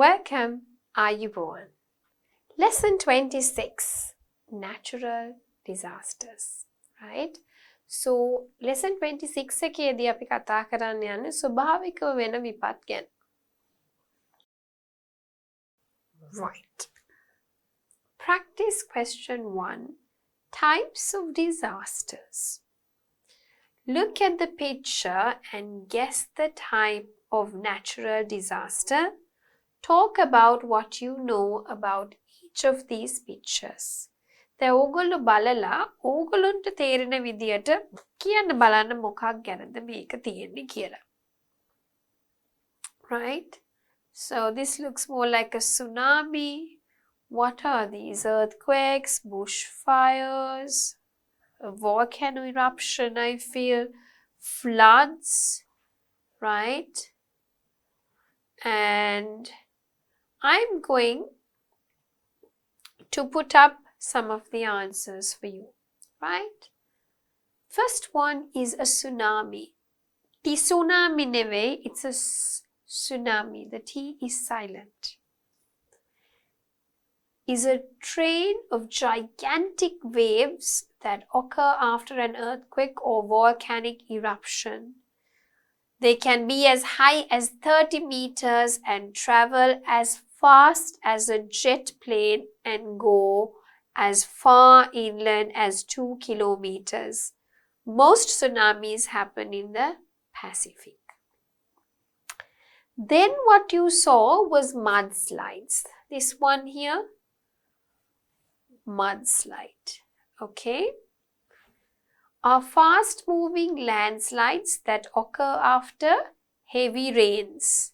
Welcome, Ayubowan. Lesson 26, Natural Disasters. Right? So, lesson 26 එකේදී අපි කතා කරන්න යන්නේ ස්වභාවිකව වෙන විපත් ගැන. Right. Practice question 1. Types of disasters. Look at the picture and guess the type of natural disaster. Talk about what you know about each of these pictures. දැන් ඕගොල්ලෝ බලලා ඕගොල්ලන්ට තේරෙන විදියට කියන්න බලන්න මොකක් ගැනද මේක තියෙන්නේ කියලා. Right? So this looks more like a tsunami. What are these? Earthquakes, bushfires, a volcano eruption, I feel, floods, right? And I'm going to put up some of the answers for you, right? First one is a tsunami. Tsunami neve, it's a tsunami. The T is silent. Is a train of gigantic waves that occur after an earthquake or volcanic eruption. They can be as high as 30 meters and travel as fast as a jet plane and go as far inland as 2 kilometers. Most tsunamis happen in the Pacific. Then what you saw was mudslides. This one here, mudslide, okay? Are fast-moving landslides that occur after heavy rains.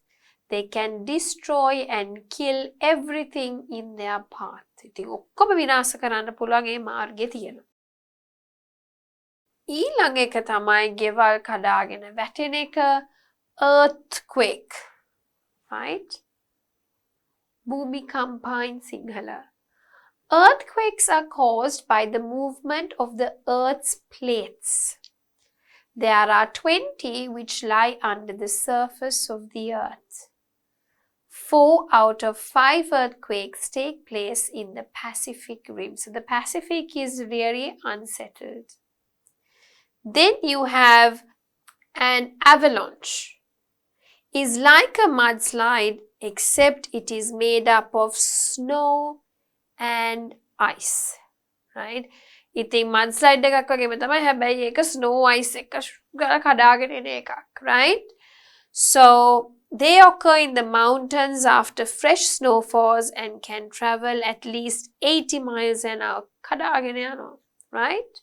They can destroy and kill everything in their path. ඉතින් ඔක්කොම විනාශ කරන්න පුළුවන් ඒ මාර්ගය තියෙනවා. ඊළඟ එක තමයි ගෙවල් කඩාගෙන වැටෙන එක, earthquake. Right? භූමිකම්පා in Sinhala. Earthquakes are caused by the movement of the Earth's plates. There are 20 which lie under the surface of the Earth. 4 out of 5 earthquakes take place in the Pacific Rim. So the Pacific is really unsettled. Then you have an avalanche. Is like a mudslide except it is made up of snow and ice, right? ඉතින් mudslide එකක් වගේම තමයි හැබැයි ඒක snow ice එක කඩාගෙන එන එකක්, right? So they occur in the mountains after fresh snow falls and can travel at least 80 miles an hour. කඩාගෙන යනවා, right?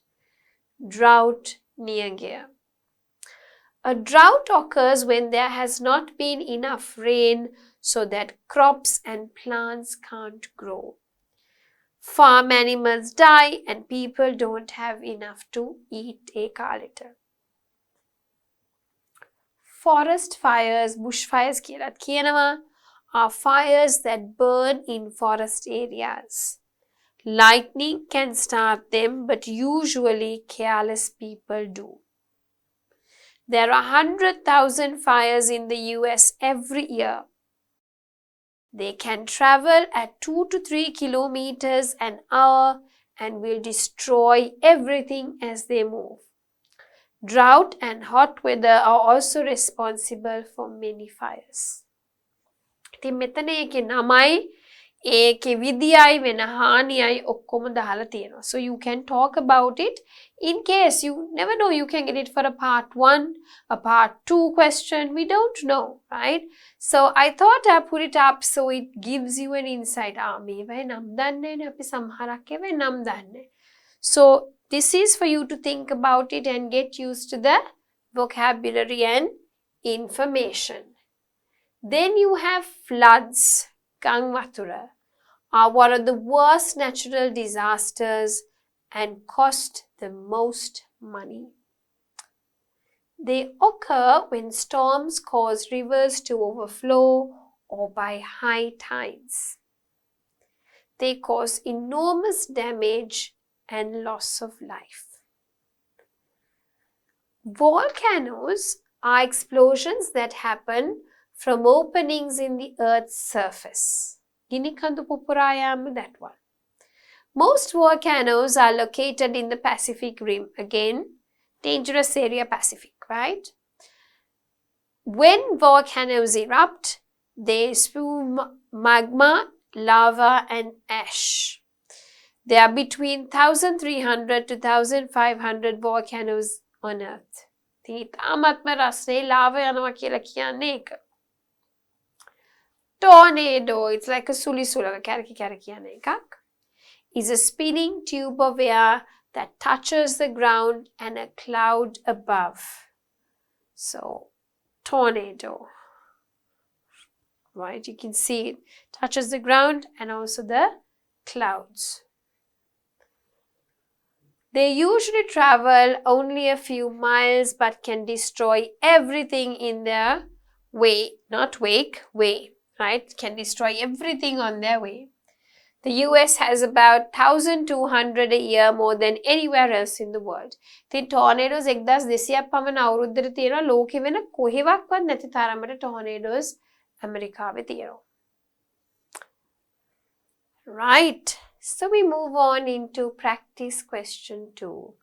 Drought near gear. A drought occurs when there has not been enough rain so that crops and plants can't grow. Farm animals die and people don't have enough to eat a කාලෙට. Forest fires, bushfires කියලාත් කියනවා, are fires that burn in forest areas. Lightning can start them, but usually careless people do. There are 100,000 fires in the US every year. They can travel at 2 to 3 kilometers an hour and will destroy everything as they move. Drought and hot weather are also responsible for many fires. ඉතින් මෙතන ඒකේ නමයි ඒකේ විදියයි වෙන හානියයි ඔක්කොම දාලා තියෙනවා. So you can talk about it in case you never know, you can get it for a part 1, a part 2 question. We don't know, right? So I thought I put it up so it gives you an insight. මේවයි නම් දන්නේ නේ අපි සමහරක් ඒවා නම් දන්නේ. So this is for you to think about it and get used to the vocabulary and information. Then you have floods, gang watura, are one of the worst natural disasters and cost the most money. They occur when storms cause rivers to overflow or by high tides. They cause enormous damage and loss of life. Volcanoes are explosions that happen from openings in the earth's surface. Ginikandu Pupurayam, that one. Most volcanoes are located in the Pacific Rim. Again, dangerous area Pacific, right? When volcanoes erupt, they spew magma, lava and ash. There are between 1,300 to 1,500 volcanoes on Earth. Tornado, it's like a sulisula, is a spinning tube of air that touches the ground and a cloud above. So, tornado, right? You can see it touches the ground and also the clouds. They usually travel only a few miles but can destroy everything in their way, not wake, way, right? Can destroy everything on their way. The US has about 1,200 a year, more than anywhere else in the world. The tornadoes 1,200ක් පමණ අවුරුද්දට තියෙනවා. ලෝකෙ වෙන කොහෙවත් නැති තරමට tornadoes ඇමරිකාවේ තියෙනවා. Right. So we move on into practice question 2.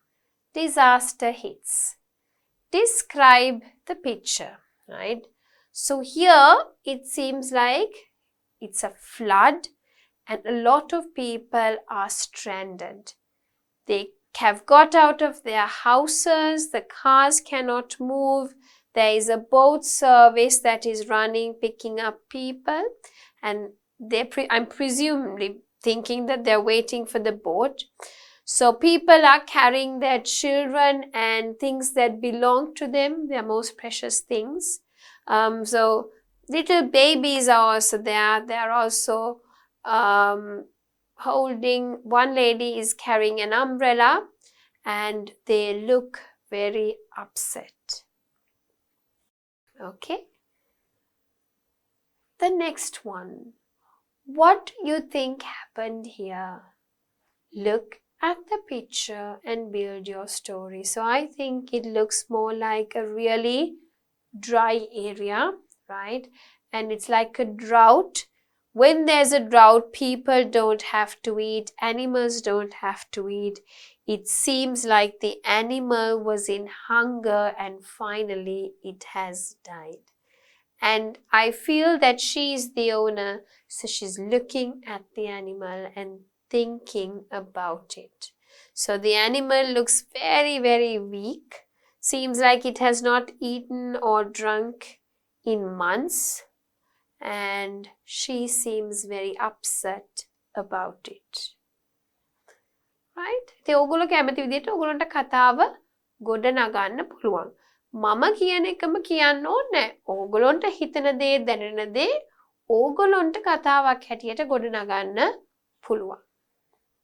Disaster hits. Describe the picture, right? So here it seems like it's a flood and a lot of people are stranded. They have got out of their houses, the cars cannot move, there is a boat service that is running, picking up people, and I'm presumably thinking that they're waiting for the boat. So people are carrying their children and things that belong to them, their most precious things. So little babies are also there. They're also holding, one lady is carrying an umbrella and they look very upset. Okay. The next one. What do you think happened here? Look at the picture and build your story. So I think it looks more like a really dry area, right? And it's like a drought. When there's a drought, people don't have to eat, animals don't have to eat. It seems like the animal was in hunger and finally it has died. And I feel that she is the owner, so she's looking at the animal and thinking about it. So the animal looks very, very weak. Seems like it has not eaten or drunk in months. And she seems very upset about it. Right? ඉතින් ඕගොල්ලෝ කැමති විදිහට ඕගොල්ලන්ට කතාව ගොඩ නගන්න පුළුවන්. මම කියන එකම කියන්න ඕනේ නැහැ. ඕගොල්ලන්ට හිතන දේ දැනෙන දේ ඕගොල්ලන්ට කතාවක් හැටියට ගොඩ නගන්න පුළුවන්.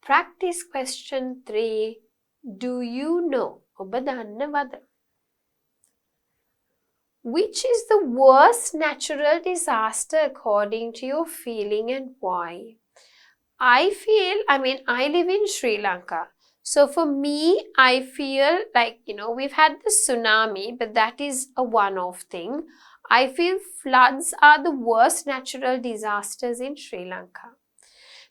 Practice question 3. Do you know? ඔබ දන්නවද? Which is the worst natural disaster according to your feeling and why? I live in Sri Lanka. So for me, I feel like, we've had the tsunami, but that is a one-off thing. I feel floods are the worst natural disasters in Sri Lanka.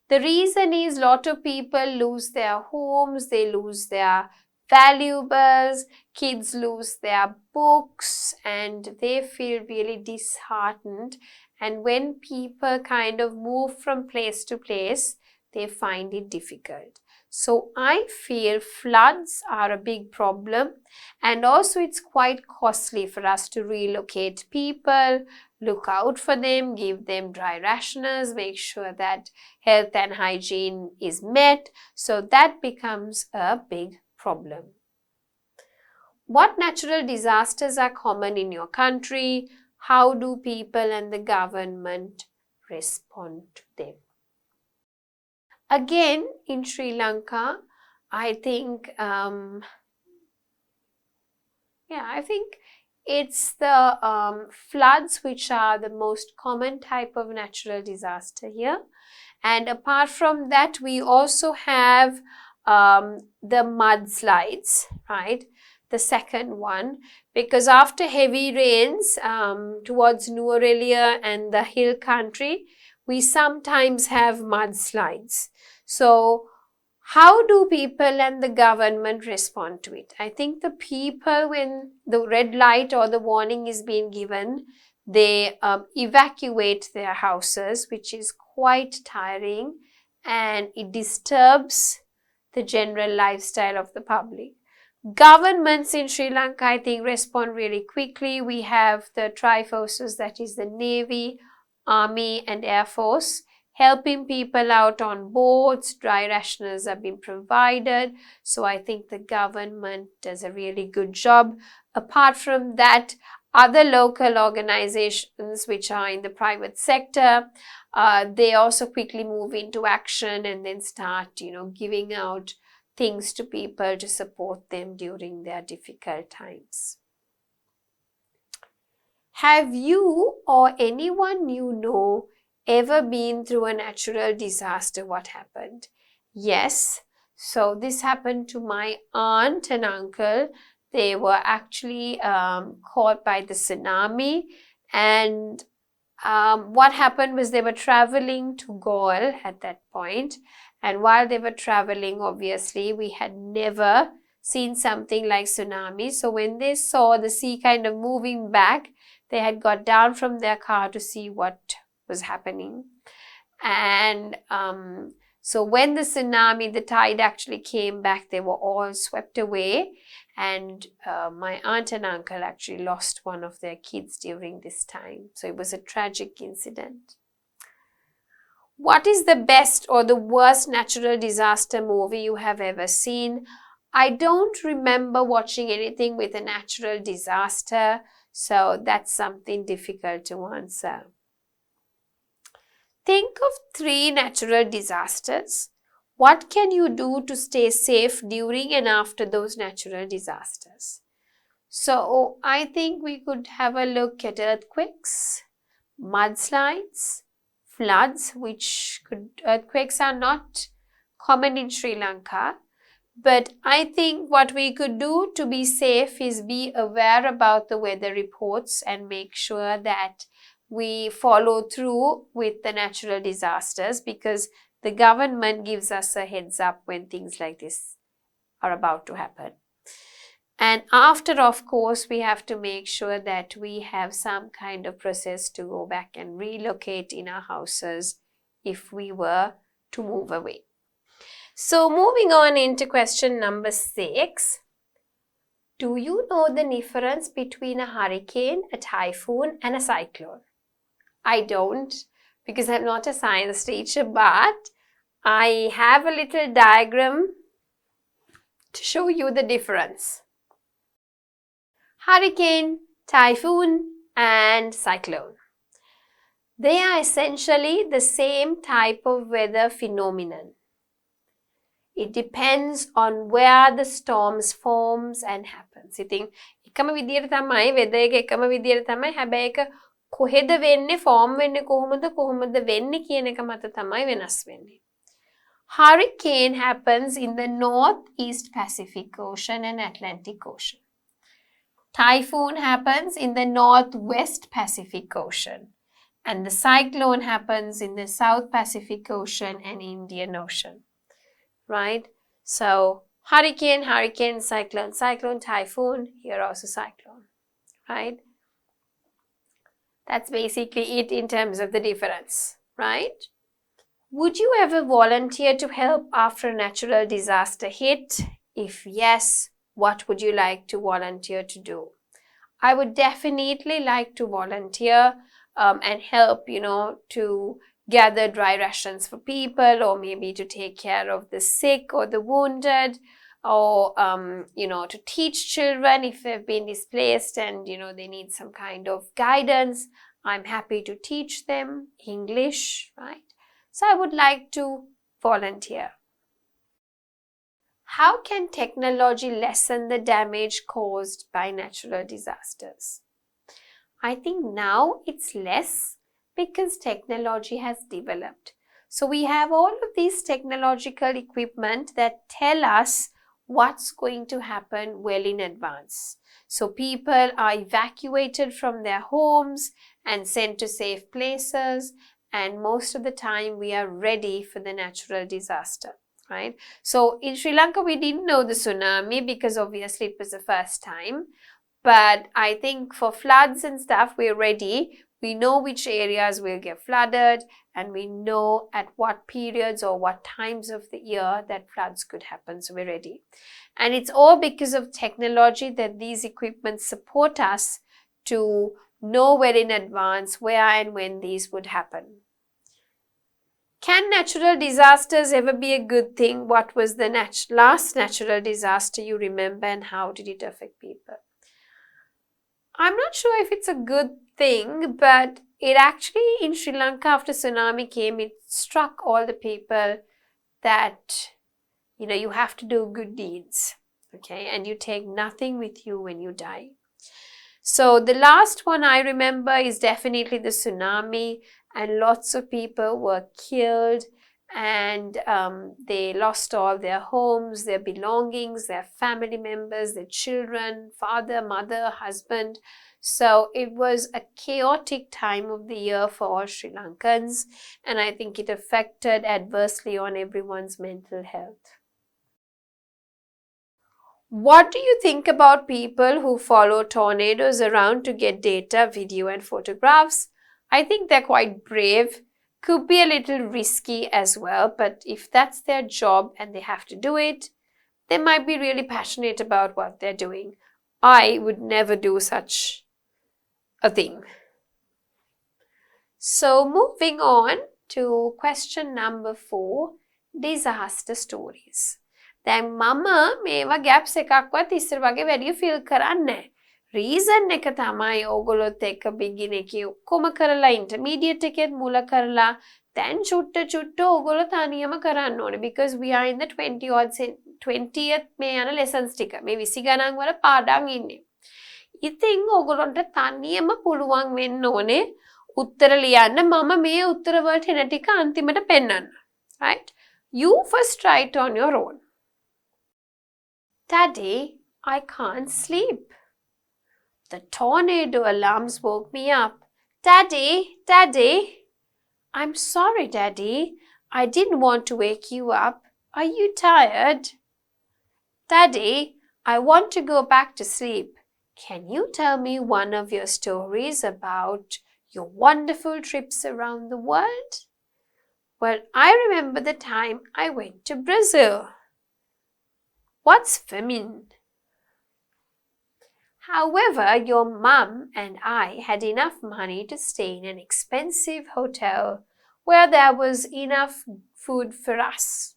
The reason is a lot of people lose their homes, they lose their valuables, kids lose their books, and they feel really disheartened. And when people kind of move from place to place, they find it difficult. So I feel floods are a big problem, and also it's quite costly for us to relocate people, look out for them, give them dry rationers, make sure that health and hygiene is met. So that becomes a big problem. What natural disasters are common in your country? How do people and the government respond to them? Again, in Sri Lanka, I think it's the floods which are the most common type of natural disaster here. And apart from that, we also have the mudslides, right? the second one, because after heavy rains towards Nuwara and the hill country, we sometimes have mudslides. So how do people and the government respond to it? I think the people, when the red light or the warning is being given, they evacuate their houses, which is quite tiring, and it disturbs the general lifestyle of the public. Governments in Sri Lanka, I think, respond really quickly. We have the tri-forces, that is the Navy, Army and Air Force, helping people out on boats. Dry rations have been provided. So I think the government does a really good job. Apart from that, other local organizations which are in the private sector, they also quickly move into action and then start, giving out things to people to support them during their difficult times. Have you or anyone you know ever been through a natural disaster? What happened? Yes. So this happened to my aunt and uncle. They were actually caught by the tsunami, and what happened was they were traveling to Galle at that point, and while they were traveling, obviously we had never seen something like tsunami. So when they saw the sea kind of moving back, they had got down from their car to see what was happening. And so when the tsunami, the tide actually came back, they were all swept away. And my aunt and uncle actually lost one of their kids during this time. So it was a tragic incident. What is the best or the worst natural disaster movie you have ever seen? I don't remember watching anything with a natural disaster, so that's something difficult to answer. Think of 3 natural disasters. What can you do to stay safe during and after those natural disasters? So I think we could have a look at earthquakes, mudslides, floods, earthquakes are not common in Sri Lanka. But I think what we could do to be safe is be aware about the weather reports and make sure that we follow through with the natural disasters, because the government gives us a heads up when things like this are about to happen. And after, of course, we have to make sure that we have some kind of process to go back and relocate in our houses if we were to move away. So moving on into question number 6. Do you know the difference between a hurricane, a typhoon and a cyclone? I don't, because I'm not a science teacher, but I have a little diagram to show you the difference. Hurricane, typhoon and cyclone. They are essentially the same type of weather phenomenon. It depends on where the storms forms and happens. ඉතින් එකම විදියට තමයි weather එක එකම විදියට තමයි, හැබැයි ඒක කොහෙද වෙන්නේ, form වෙන්නේ කොහොමද වෙන්නේ කියන එක මත තමයි වෙනස් වෙන්නේ. Hurricane happens in the northeast Pacific Ocean and Atlantic Ocean. Typhoon happens in the northwest Pacific Ocean. And the cyclone happens in the South Pacific Ocean and Indian Ocean. Right? So, hurricane, cyclone, typhoon, here also cyclone. Right? That's basically it in terms of the difference. Right? Would you ever volunteer to help after a natural disaster hit? If yes, what would you like to volunteer to do? I would definitely like to volunteer and help, to gather dry rations for people, or maybe to take care of the sick or the wounded, or, to teach children if they've been displaced and, they need some kind of guidance. I'm happy to teach them English, right? So I would like to volunteer. How can technology lessen the damage caused by natural disasters? I think now it's less because technology has developed. So we have all of these technological equipment that tell us what's going to happen well in advance. So people are evacuated from their homes and sent to safe places, and most of the time we are ready for the natural disaster, right? So in Sri Lanka, we didn't know the tsunami because obviously it was the first time. But I think for floods and stuff, we're ready. We know which areas will get flooded, and we know at what periods or what times of the year that floods could happen. So we're ready. And it's all because of technology that these equipments support us to know well in advance where and when these would happen. Can natural disasters ever be a good thing? What was the last natural disaster you remember, and how did it affect people? I'm not sure if it's a good thing, but it actually, in Sri Lanka, after tsunami came, it struck all the people that, you have to do good deeds, okay? And you take nothing with you when you die. So the last one I remember is definitely the tsunami, and lots of people were killed, and they lost all their homes, their belongings, their family members, their children, father, mother, husband. So it was a chaotic time of the year for all Sri Lankans, and I think it affected adversely on everyone's mental health. What do you think about people who follow tornadoes around to get data, video, and photographs? I think they're quite brave. Could be a little risky as well, but if that's their job and they have to do it, they might be really passionate about what they're doing. I would never do such a thing. So moving on to question number 4, disaster stories. දැන් මම මේවා gaps එකක්වත් ඉස්සර වගේ වැඩිය feel කරන්නේ නැහැ. Reason එක තමයි ඕගොල්ලොත් එක්ක බිගින් එකේ ඔක්කොම කරලා ඉන්ටර්මීඩියට් එකෙත් මුල කරලා දැන් චුට්ට ඕගොල්ලෝ තනියම කරන්න ඕනේ, because we are in the 20th මේ යන lessons ටික. මේ 20 ගණන් වල පාඩම් ඉන්නේ. ඉතින් ඕගොල්ලන්ට තනියම පුළුවන් වෙන්න ඕනේ උත්තර ලියන්න. මම මේ උත්තර වලට එන ටික අන්තිමට පෙන්නන්න. Right? You first try it on your own. Daddy, I can't sleep. The tornado alarms woke me up. Daddy. I'm sorry, Daddy. I didn't want to wake you up. Are you tired? Daddy, I want to go back to sleep. Can you tell me one of your stories about your wonderful trips around the world? Well, I remember the time I went to Brazil. What's famine? However, your mum and I had enough money to stay in an expensive hotel where there was enough food for us.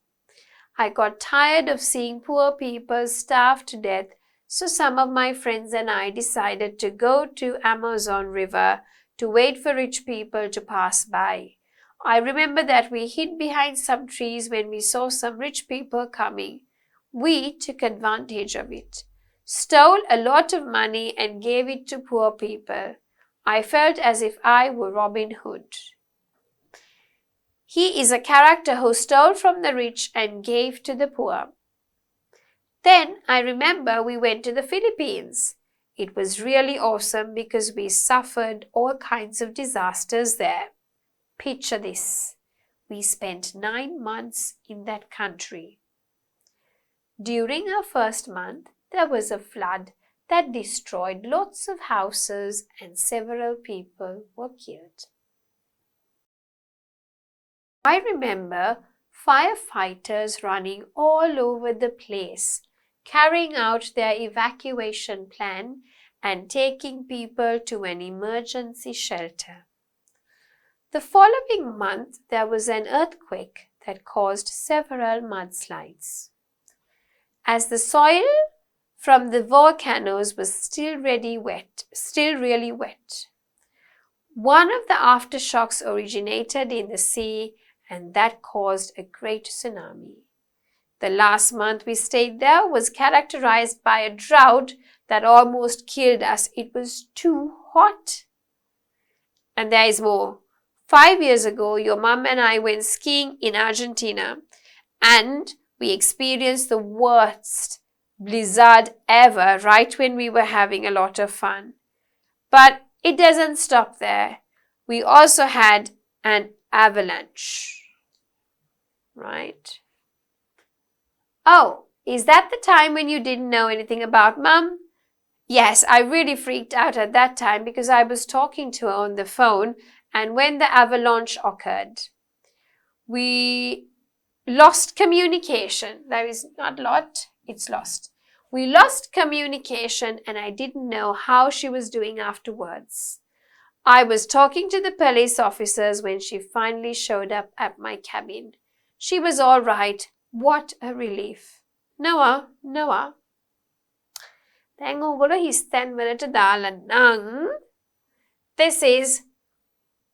I got tired of seeing poor people starve to death, so some of my friends and I decided to go to Amazon River to wait for rich people to pass by. I remember that we hid behind some trees when we saw some rich people coming. We took advantage of it, stole a lot of money and gave it to poor people. I felt as if I were Robin Hood. He is a character who stole from the rich and gave to the poor. Then I remember we went to the Philippines. It was really awesome because we suffered all kinds of disasters there. Picture this. We spent 9 months in that country. During our first month, there was a flood that destroyed lots of houses and several people were killed. I remember firefighters running all over the place, carrying out their evacuation plan and taking people to an emergency shelter. The following month, there was an earthquake that caused several mudslides. As the soil from the volcanoes was still really wet, one of the aftershocks originated in the sea, and that caused a great tsunami. The last month we stayed there was characterized by a drought that almost killed us. It was too hot. And there is more. 5 years ago, your mum and I went skiing in Argentina, and we experienced the worst blizzard ever, right when we were having a lot of fun. But it doesn't stop there. We also had an avalanche, right? Oh, is that the time when you didn't know anything about Mum? Yes, I really freaked out at that time because I was talking to her on the phone, and when the avalanche occurred, we lost communication. There is not lot, it's lost. We lost communication and I didn't know how she was doing afterwards. I was talking to the police officers when she finally showed up at my cabin. She was all right. What a relief. Noah. දැන් ඕගොල්ලෝ හිස්තැන් වලට දාලා නම් this is,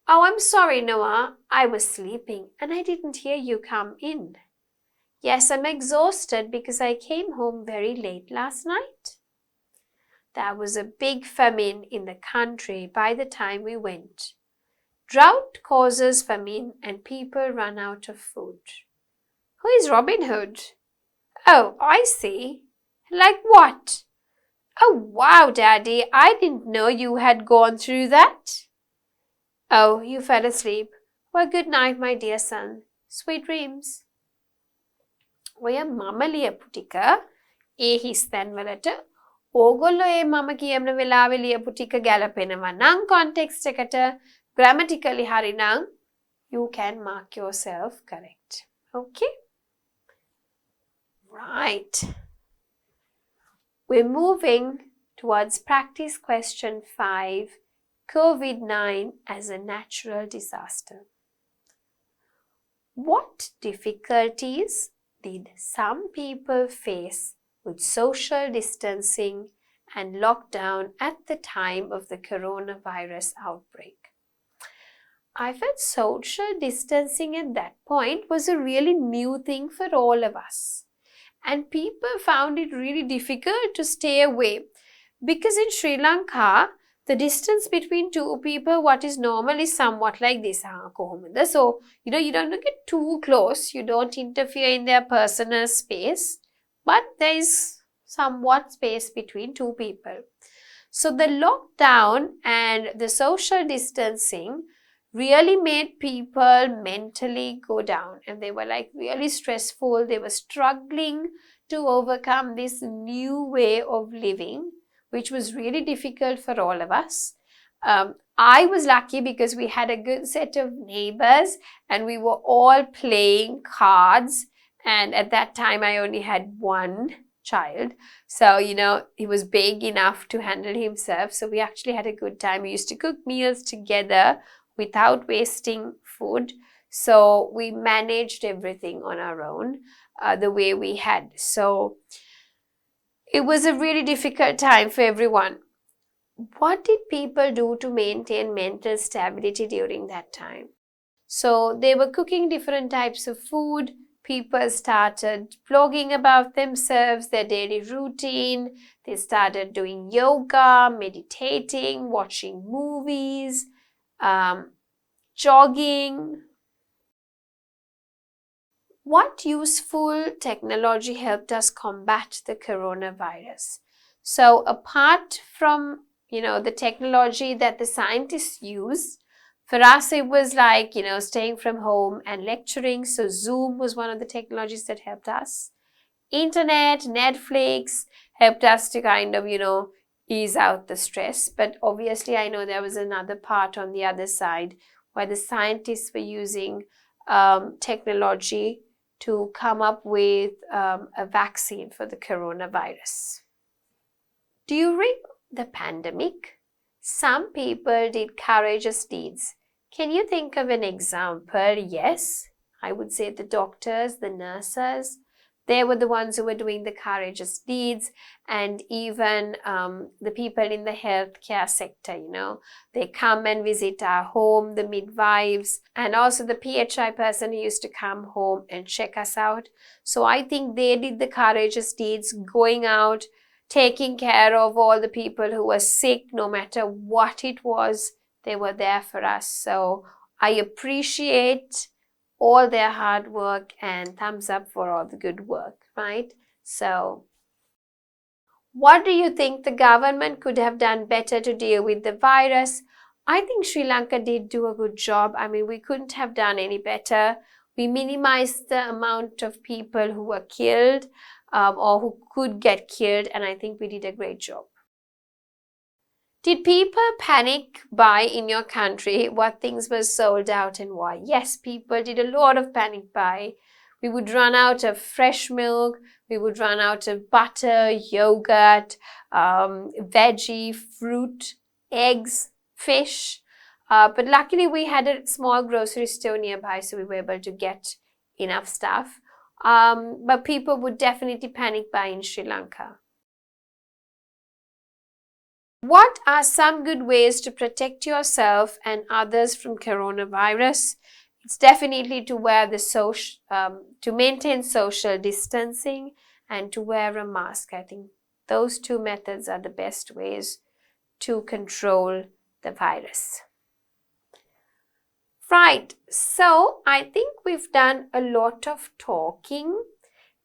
oh, I'm sorry, Noah. I was sleeping and I didn't hear you come in. Yes, I'm exhausted because I came home very late last night. There was a big famine in the country by the time we went. Drought causes famine and people run out of food. Who is Robin Hood? Oh, I see. Like what? Oh, wow, Daddy, I didn't know you had gone through that. Oh, you fell asleep. Well, good night, my dear son. Sweet dreams. ඔය මම ලියපු ටික ඒ හිස්තැන් වලට ඕගොල්ලෝ ඒ මම කියන වෙලාවේ ලියපු ටික ගැලපෙනවා නම් context එකට grammatically හරි නම් you can mark yourself correct. Okay? Right. We're moving towards practice question 5, COVID-19 as a natural disaster. What difficulties did some people face with social distancing and lockdown at the time of the coronavirus outbreak? I felt social distancing at that point was a really new thing for all of us. And people found it really difficult to stay away because in Sri Lanka, the distance between two people, what is normally somewhat like this. So, you don't get too close. You don't interfere in their personal space. But there is somewhat space between two people. So, the lockdown and the social distancing really made people mentally go down. And they were like really stressful. They were struggling to overcome this new way of living, which was really difficult for all of us. I was lucky because we had a good set of neighbors and we were all playing cards. And at that time, I only had one child. So, he was big enough to handle himself. So we actually had a good time. We used to cook meals together without wasting food. So we managed everything on our own the way we had. So it was a really difficult time for everyone. What did people do to maintain mental stability during that time? So they were cooking different types of food. People started blogging about themselves, their daily routine. They started doing yoga, meditating, watching movies, jogging. What useful technology helped us combat the coronavirus? So apart from, the technology that the scientists use, for us it was like, staying from home and lecturing. So Zoom was one of the technologies that helped us. Internet, Netflix helped us to kind of, ease out the stress. But obviously I know there was another part on the other side where the scientists were using technology to come up with a vaccine for the coronavirus. During the pandemic, some people did courageous deeds. Can you think of an example? Yes, I would say the doctors, the nurses, they were the ones who were doing the courageous deeds, and even the people in the healthcare sector, they come and visit our home, the midwives, and also the PHI person who used to come home and check us out. So I think they did the courageous deeds, going out, taking care of all the people who were sick, no matter what it was, they were there for us. So I appreciate all their hard work and thumbs up for all the good work, right? So What do you think the government could have done better to deal with the virus? I think Sri Lanka did do a good job. I mean, we couldn't have done any better. We minimized the amount of people who were killed or who could get killed, and I think we did a great job. Did people panic buy in your country what things were sold out and why? Yes, people did a lot of panic buy. We would run out of fresh milk, we would run out of butter, yogurt, veggie, fruit, eggs, fish. But luckily we had a small grocery store nearby, so we were able to get enough stuff. But people would definitely panic buy in Sri Lanka. What are some good ways to protect yourself and others from coronavirus? It's definitely to wear to maintain social distancing and to wear a mask. I think those two methods are the best ways to control the virus. Right, so I think we've done a lot of talking,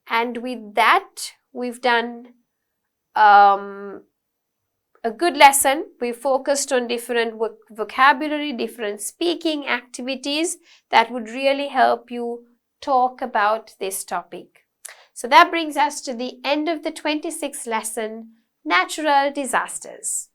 and with that we've done a good lesson. We focused on different vocabulary, different speaking activities that would really help you talk about this topic. So that brings us to the end of the 26th lesson, natural disasters.